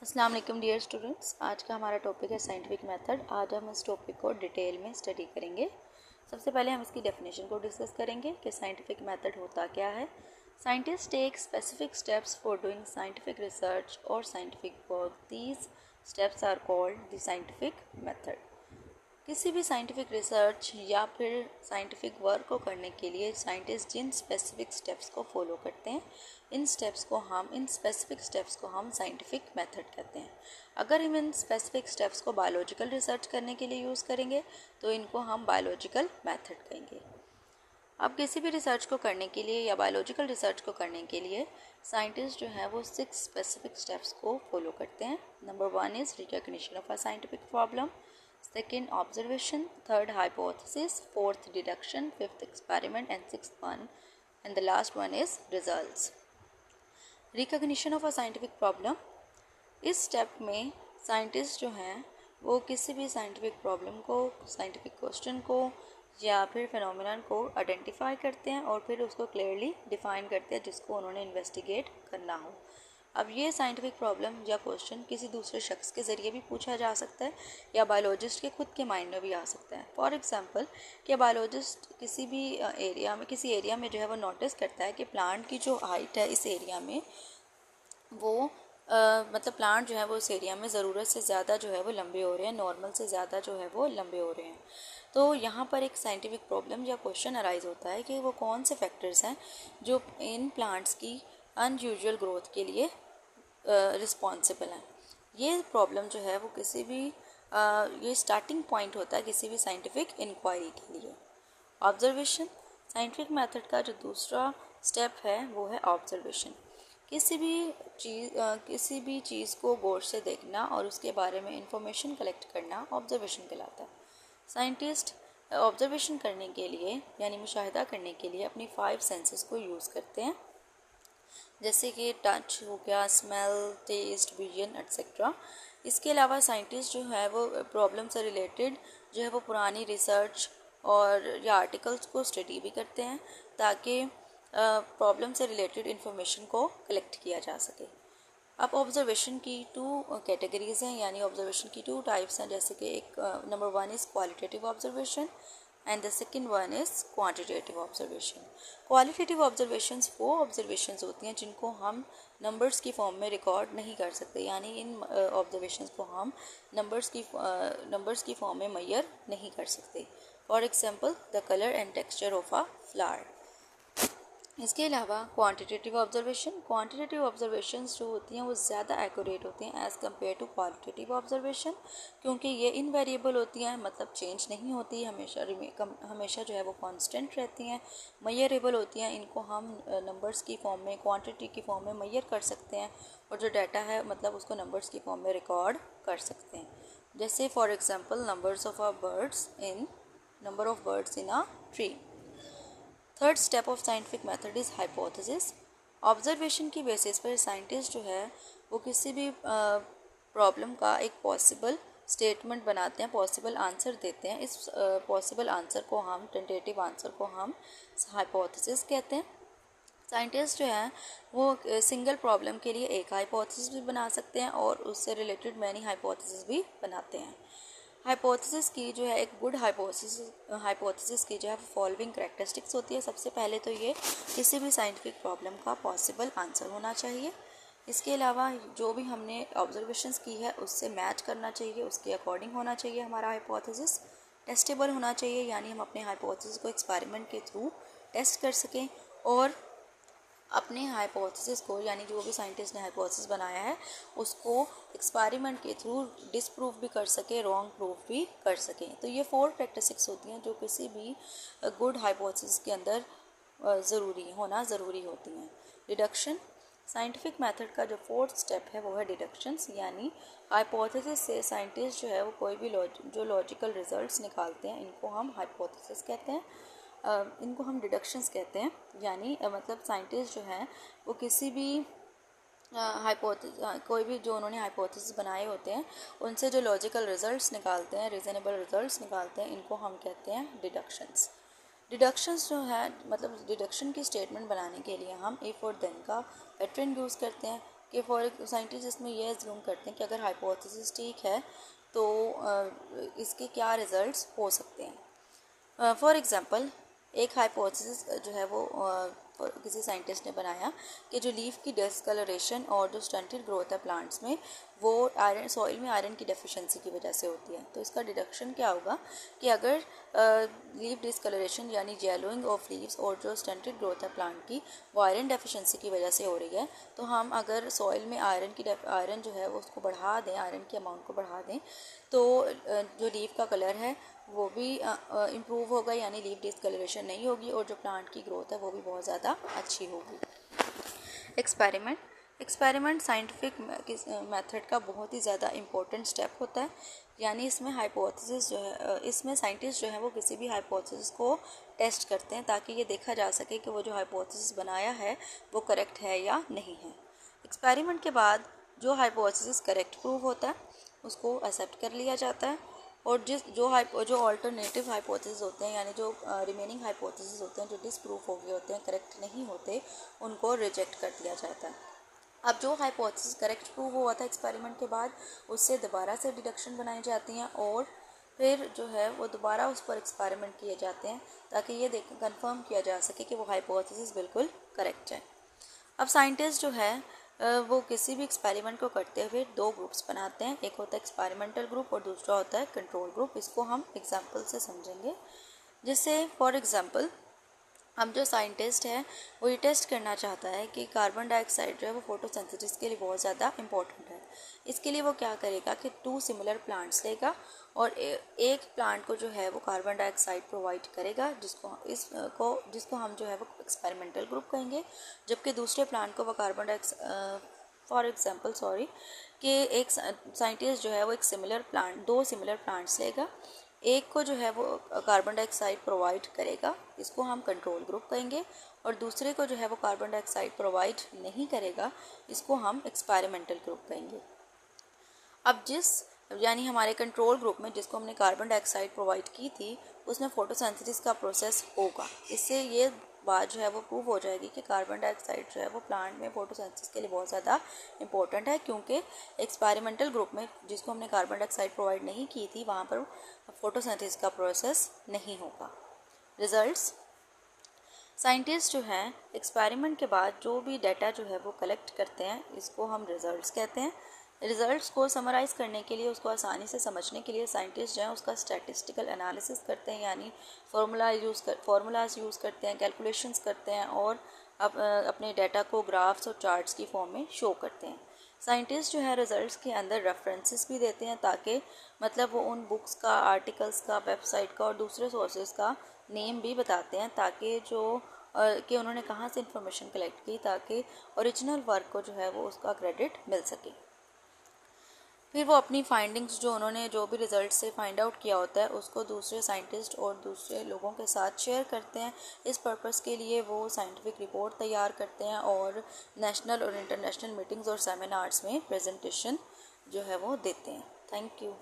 अस्सलाम वालेकुम dear students. आज का हमारा टॉपिक है साइंटिफिक मेथड। आज हम इस टॉपिक को डिटेल में स्टडी करेंगे। सबसे पहले हम इसकी डेफिनेशन को डिस्कस करेंगे कि साइंटिफिक मेथड होता क्या है। Scientist take specific steps for doing scientific research और scientific work. These steps are called the scientific method. किसी भी साइंटिफिक रिसर्च या फिर साइंटिफिक वर्क को करने के लिए साइंटिस्ट जिन स्पेसिफिक स्टेप्स को फॉलो करते हैं इन स्पेसिफिक स्टेप्स को हम साइंटिफिक मेथड कहते हैं। अगर हम इन स्पेसिफिक स्टेप्स को बायोलॉजिकल रिसर्च करने के लिए यूज़ करेंगे तो इनको हम बायोलॉजिकल मेथड कहेंगे। अब किसी भी रिसर्च को करने के लिए या बायोलॉजिकल रिसर्च को करने के लिए साइंटिस्ट जो है वो 6 स्पेसिफिक स्टेप्स को फॉलो करते हैं। Number 1 is recognition of a scientific problem, second observation, third hypothesis, fourth deduction, fifth experiment and sixth one and the last one is results. Recognition of a scientific problem, इस step में scientist जो हैं वो किसी भी scientific problem को, scientific question को या फिर फिनोमिनन को आइडेंटिफाई करते हैं और फिर उसको क्लियरली डिफाइन करते हैं जिसको उन्होंने इन्वेस्टिगेट करना हो। अब ये साइंटिफिक प्रॉब्लम या क्वेश्चन किसी दूसरे शख्स के ज़रिए भी पूछा जा सकता है या बायोलॉजिस्ट के खुद के माइंड में भी आ सकता है। फॉर एग्जांपल कि बायोलॉजिस्ट किसी एरिया में जो है वो नोटिस करता है कि प्लांट की जो हाइट है इस एरिया में वो मतलब प्लांट जो है वो उस एरिया में ज़रूरत से ज़्यादा जो है वो लंबे हो रहे हैं, नॉर्मल से ज़्यादा जो है वो लंबे हो रहे हैं। तो यहाँ पर एक साइंटिफिक प्रॉब्लम या क्वेश्चन अराइज होता है कि वो कौन से फैक्टर्स हैं जो इन प्लांट्स की अनयूजुअल ग्रोथ के लिए रिस्पॉन्सिबल हैं। ये प्रॉब्लम जो है वो ये स्टार्टिंग पॉइंट होता है किसी भी साइंटिफिक इंक्वायरी के लिए। ऑब्जर्वेशन, साइंटिफिक मेथड का जो दूसरा स्टेप है वो है ऑब्जर्वेशन। किसी भी चीज़ को गौर से देखना और उसके बारे में इंफॉर्मेशन कलेक्ट करना ऑब्जर्वेशन कहलाता है। साइंटिस्ट ऑब्जर्वेशन करने के लिए यानी मुशाहिदा करने के लिए अपनी 5 सेंसेस को यूज़ करते हैं, जैसे कि टच हो गया, स्मेल, टेस्ट, विजन एट्सेट्रा। इसके अलावा साइंटिस्ट जो है वो प्रॉब्लम से रिलेटेड जो है वो पुरानी रिसर्च और या आर्टिकल्स को स्टडी भी करते हैं ताकि प्रॉब्लम से रिलेटेड इंफॉर्मेशन को कलेक्ट किया जा सके। अब ऑब्जर्वेशन की 2 कैटेगरीज हैं यानी ऑब्जर्वेशन की 2 टाइप्स हैं, जैसे कि एक number 1 is qualitative observation and the second one is quantitative observation. Qualitative observations वो ऑब्जर्वेशंस होती हैं जिनको हम नंबर्स की फॉर्म में रिकॉर्ड नहीं कर सकते, यानी इन ऑब्जर्वेशंस को हम नंबर्स की फॉर्म में मेजर नहीं कर सकते। For example the colour and texture of a flower. इसके अलावा क्वांटिटेटिव ऑब्जर्वेशंस जो होती हैं वो ज़्यादा एक्यूरेट होती हैं as compared to qualitative observation, क्योंकि ये इनवेरिएबल होती हैं, मतलब चेंज नहीं होती, हमेशा जो है वो कांस्टेंट रहती हैं, मेजरेबल होती हैं। इनको हम नंबर्स की फॉर्म में, क्वांटिटी की फॉर्म में मेजर कर सकते हैं और जो डाटा है मतलब उसको नंबर्स की फॉर्म में रिकॉर्ड कर सकते हैं। जैसे for example number of birds in a tree. Third step of scientific method is hypothesis. Observation की बेसिस पर साइंटिस्ट जो है वो किसी भी प्रॉब्लम का एक पॉसिबल स्टेटमेंट बनाते हैं, पॉसिबल आंसर देते हैं। इस पॉसिबल आंसर को हम, टेंटेटिव आंसर को हम हाइपोथेसिस कहते हैं। साइंटिस्ट जो हैं वो सिंगल प्रॉब्लम के लिए एक हाइपोथेसिस भी बना सकते हैं और उससे रिलेटेड मैनी हाइपोथेसिस भी बनाते हैं। हाइपोथेसिस की जो है एक गुड हाइपोथेसिस की जो है फॉलोइंग कैरेक्टरिस्टिक्स होती है। सबसे पहले तो ये किसी भी साइंटिफिक प्रॉब्लम का पॉसिबल आंसर होना चाहिए। इसके अलावा जो भी हमने ऑब्जर्वेशंस की है उससे मैच करना चाहिए, उसके अकॉर्डिंग होना चाहिए हमारा हाइपोथेसिस। टेस्टेबल होना चाहिए, यानी हम अपने हाइपोथेसिस को एक्सपेरिमेंट के थ्रू टेस्ट कर सकें और अपने हाइपोथेसिस को, यानी जो भी साइंटिस्ट ने हाइपोथेसिस बनाया है उसको एक्सपेरिमेंट के थ्रू डिसप्रूव भी कर सके, रॉन्ग प्रूफ भी कर सकें। तो ये 4 प्रैक्टिसेस होती हैं जो किसी भी गुड हाइपोथेसिस के अंदर ज़रूरी होती हैं। डिडक्शन, साइंटिफिक मेथड का जो 4th स्टेप है वो है डिडक्शंस, यानी हाइपोथेसिस से साइंटिस्ट जो है वो कोई भी जो लॉजिकल रिजल्ट्स निकालते हैं इनको हम हाइपोथेसिस कहते हैं, इनको हम डिडक्शंस कहते हैं। यानी मतलब साइंटिस्ट जो हैं वो किसी भी कोई भी जो उन्होंने हाइपोथेसिस बनाए होते हैं उनसे जो लॉजिकल रिजल्ट्स निकालते हैं, रीज़नेबल रिजल्ट्स निकालते हैं, इनको हम कहते हैं डिडक्शंस। डिडक्शंस जो है मतलब डिडक्शन की स्टेटमेंट बनाने के लिए हम इफ़ और देन का पैटर्न यूज़ करते हैं। कि फॉर साइंटिस्ट इसमें यह एज्यूम करते हैं कि अगर हाइपोथेसिस ठीक है तो इसके क्या रिजल्ट्स हो सकते हैं। फॉर एग्जांपल एक हाइपोथेसिस जो है वो किसी साइंटिस्ट ने बनाया कि जो लीफ की डिस्कलरेशन और जो स्टंटेड ग्रोथ है प्लांट्स में वो आयरन सॉइल में आयरन की डेफिशिएंसी की वजह से होती है। तो इसका डिडक्शन क्या होगा कि अगर लीफ डिस्कलरेशन यानी येलोइंग ऑफ लीव्स और जो स्टंटेड ग्रोथ है प्लांट की वो आयरन डेफिशिएंसी की वजह से हो रही है, तो हम अगर सॉइल में आयरन जो है वो उसको बढ़ा दें, आयरन की अमाउंट को बढ़ा दें, तो जो लीफ का कलर है वो भी इम्प्रूव होगा, यानी लीफ डिस्कलरेशन नहीं होगी और जो प्लांट की ग्रोथ है वो भी बहुत ज़्यादा अच्छी होगी। एक्सपेरिमेंट साइंटिफिक मेथड का बहुत ही ज़्यादा इम्पोर्टेंट स्टेप होता है। यानी इसमें हाइपोथेसिस जो है इसमें साइंटिस्ट जो है वो किसी भी हाइपोथेसिस को टेस्ट करते हैं ताकि ये देखा जा सके कि वो जो हाइपोथेसिस बनाया है वो करेक्ट है या नहीं है। एक्सपेरिमेंट के बाद जो हाइपोथेसिस करेक्ट प्रूव होता है उसको एक्सेप्ट कर लिया जाता है और जो ऑल्टरनेटिव हाइपोथेसिस होते हैं यानी जो रिमेनिंग हाइपोथेसिस होते हैं जो डिसप्रूव हो गए होते हैं, करेक्ट नहीं होते, उनको रिजेक्ट कर दिया जाता है। अब जो हाइपोथेसिस करेक्ट प्रूव हुआ था एक्सपेरिमेंट के बाद उससे दोबारा से डिडक्शन बनाई जाती हैं और फिर जो है वो दोबारा उस पर एक्सपेरिमेंट किए जाते हैं ताकि ये कंफर्म किया जा सके कि वो हाइपोथेसिस बिल्कुल करेक्ट है। अब साइंटिस्ट जो है वो किसी भी एक्सपेरिमेंट को करते हुए दो ग्रुप्स बनाते हैं, एक होता है एक्सपेरिमेंटल ग्रुप और दूसरा होता है कंट्रोल ग्रुप। इसको हम एग्जांपल से समझेंगे, जिससे फॉर एग्जांपल हम जो साइंटिस्ट है वो ये टेस्ट करना चाहता है कि कार्बन डाइऑक्साइड जो है वो फोटोसिंथेसिस के लिए बहुत ज़्यादा इंपॉर्टेंट है। इसके लिए वो क्या करेगा कि 2 सिमिलर प्लांट्स लेगा और एक प्लांट को जो है वो कार्बन डाइऑक्साइड प्रोवाइड करेगा जिसको हम जो है वो एक्सपेरिमेंटल ग्रुप कहेंगे, जबकि दूसरे प्लांट को वो कार्बन डाइऑक्साइड फॉर एग्जांपल कि एक साइंटिस्ट जो है वो दो सिमिलर प्लांट्स लेगा, एक को जो है वो कार्बन डाइऑक्साइड प्रोवाइड करेगा, इसको हम कंट्रोल ग्रुप कहेंगे, और दूसरे को जो है वो कार्बन डाइऑक्साइड प्रोवाइड नहीं करेगा, इसको हम एक्सपेरिमेंटल ग्रुप कहेंगे। अब यानी हमारे कंट्रोल ग्रुप में जिसको हमने कार्बन डाइऑक्साइड प्रोवाइड की थी उसमें फोटोसिंथेसिस का प्रोसेस होगा। इससे ये बात जो है वो प्रूव हो जाएगी कि कार्बन डाइऑक्साइड जो है वो प्लांट में फोटोसिंथेसिस के लिए बहुत ज़्यादा इंपॉर्टेंट है, क्योंकि एक्सपेरिमेंटल ग्रुप में जिसको हमने कार्बन डाइऑक्साइड प्रोवाइड नहीं की थी वहाँ पर फोटोसिंथेसिस का प्रोसेस नहीं होगा। रिजल्ट्स, साइंटिस्ट जो हैं एक्सपेरिमेंट के बाद जो भी डाटा जो है वो कलेक्ट करते हैं इसको हम रिजल्ट्स कहते हैं। रिजल्ट्स को समराइज़ करने के लिए, उसको आसानी से समझने के लिए साइंटिस्ट जो हैं उसका स्टैटिस्टिकल एनालिसिस करते हैं, यानी फार्मूलाज यूज़ करते हैं, कैलकुलेशंस करते हैं और अपने डाटा को ग्राफ्स और चार्ट्स की फॉर्म में शो करते हैं। साइंटिस्ट जो है रिजल्ट्स के अंदर रेफरेंसेस भी देते हैं ताकि मतलब वो उन बुक्स का, आर्टिकल्स का, वेबसाइट का और दूसरे सोर्सेज का नेम भी बताते हैं ताकि कि उन्होंने कहाँ से इंफॉर्मेशन कलेक्ट की, ताकि ओरिजिनल वर्क को जो है वो उसका क्रेडिट मिल सके। फिर वो अपनी फाइंडिंग्स जो उन्होंने जो भी रिजल्ट से फाइंड आउट किया होता है उसको दूसरे साइंटिस्ट और दूसरे लोगों के साथ शेयर करते हैं। इस पर्पस के लिए वो साइंटिफिक रिपोर्ट तैयार करते हैं और नेशनल और इंटरनेशनल मीटिंग्स और सेमिनार्स में प्रेजेंटेशन जो है वो देते हैं। Thank you.